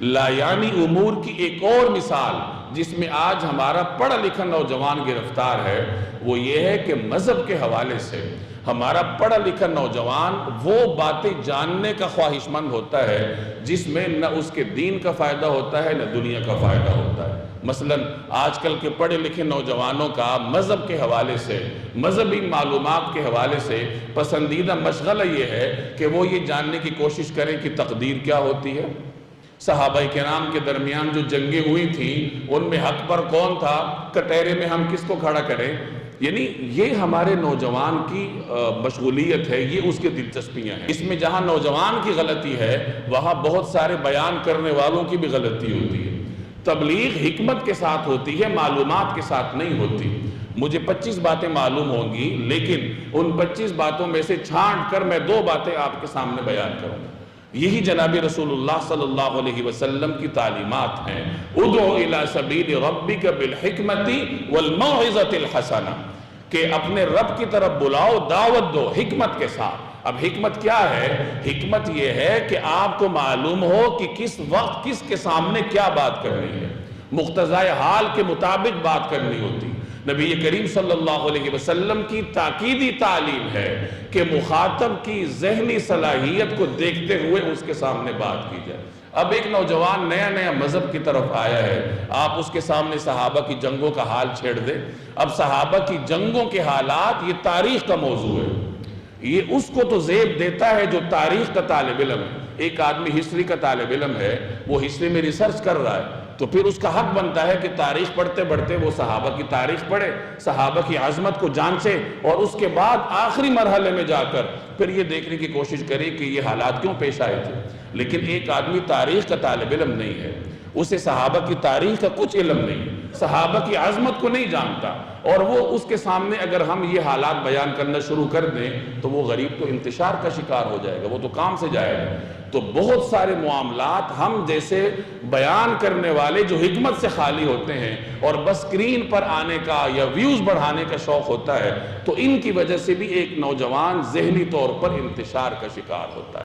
لایانی امور کی ایک اور مثال جس میں آج ہمارا پڑھا لکھا نوجوان گرفتار ہے وہ یہ ہے کہ مذہب کے حوالے سے ہمارا پڑھا لکھا نوجوان وہ باتیں جاننے کا خواہش مند ہوتا ہے جس میں نہ اس کے دین کا فائدہ ہوتا ہے نہ دنیا کا فائدہ ہوتا ہے۔ مثلا آج کل کے پڑھے لکھے نوجوانوں کا مذہب کے حوالے سے، مذہبی معلومات کے حوالے سے پسندیدہ مشغلہ یہ ہے کہ وہ یہ جاننے کی کوشش کریں کہ تقدیر کیا ہوتی ہے، صحابہ کرام کے درمیان جو جنگیں ہوئی تھیں ان میں حق پر کون تھا، کٹہرے میں ہم کس کو کھڑا کریں۔ یعنی یہ ہمارے نوجوان کی مشغولیت ہے، یہ اس کی دلچسپیاں ہیں۔ اس میں جہاں نوجوان کی غلطی ہے وہاں بہت سارے بیان کرنے والوں کی بھی غلطی ہوتی ہے۔ تبلیغ حکمت کے ساتھ ہوتی ہے، معلومات کے ساتھ نہیں ہوتی۔ مجھے 25 باتیں معلوم ہوں گی لیکن ان 25 باتوں میں سے چھانٹ کر میں 2 باتیں آپ کے سامنے بیان کروں گا۔ یہی جناب رسول اللہ صلی اللہ علیہ وسلم کی تعلیمات ہیں۔ ادعو الی سبیل ربک بالحکمت والموعظۃ الحسنہ، کہ اپنے رب کی طرف بلاؤ، دعوت دو حکمت کے ساتھ۔ اب حکمت کیا ہے؟ حکمت یہ ہے کہ آپ کو معلوم ہو کہ کس وقت کس کے سامنے کیا بات کرنی ہے، مقتضائے حال کے مطابق بات کرنی ہوتی۔ نبی کریم صلی اللہ علیہ وسلم کی تاکیدی تعلیم ہے کہ مخاطب کی ذہنی صلاحیت کو دیکھتے ہوئے اس کے سامنے بات کی جائے۔ اب ایک نوجوان نیا مذہب کی طرف آیا ہے، آپ اس کے سامنے صحابہ کی جنگوں کا حال چھیڑ دیں۔ اب صحابہ کی جنگوں کے حالات یہ تاریخ کا موضوع ہے، یہ اس کو تو زیب دیتا ہے جو تاریخ کا طالب علم ہے۔ ایک آدمی ہسٹری کا طالب علم ہے، وہ ہسٹری میں ریسرچ کر رہا ہے تو پھر اس کا حق بنتا ہے کہ تاریخ پڑھتے پڑھتے وہ صحابہ کی تاریخ پڑھے، صحابہ کی عظمت کو جانچے، اور اس کے بعد آخری مرحلے میں جا کر پھر یہ دیکھنے کی کوشش کرے کہ یہ حالات کیوں پیش آئے تھے۔ لیکن ایک آدمی تاریخ کا طالب علم نہیں ہے، اسے صحابہ کی تاریخ کا کچھ علم نہیں، صحابہ کی عظمت کو نہیں جانتا، اور وہ اس کے سامنے اگر ہم یہ حالات بیان کرنا شروع کر دیں تو وہ غریب تو انتشار کا شکار ہو جائے گا، وہ تو کام سے جائے گا۔ تو بہت سارے معاملات ہم جیسے بیان کرنے والے جو حکمت سے خالی ہوتے ہیں اور بس اسکرین پر آنے کا یا ویوز بڑھانے کا شوق ہوتا ہے، تو ان کی وجہ سے بھی ایک نوجوان ذہنی طور پر انتشار کا شکار ہوتا ہے۔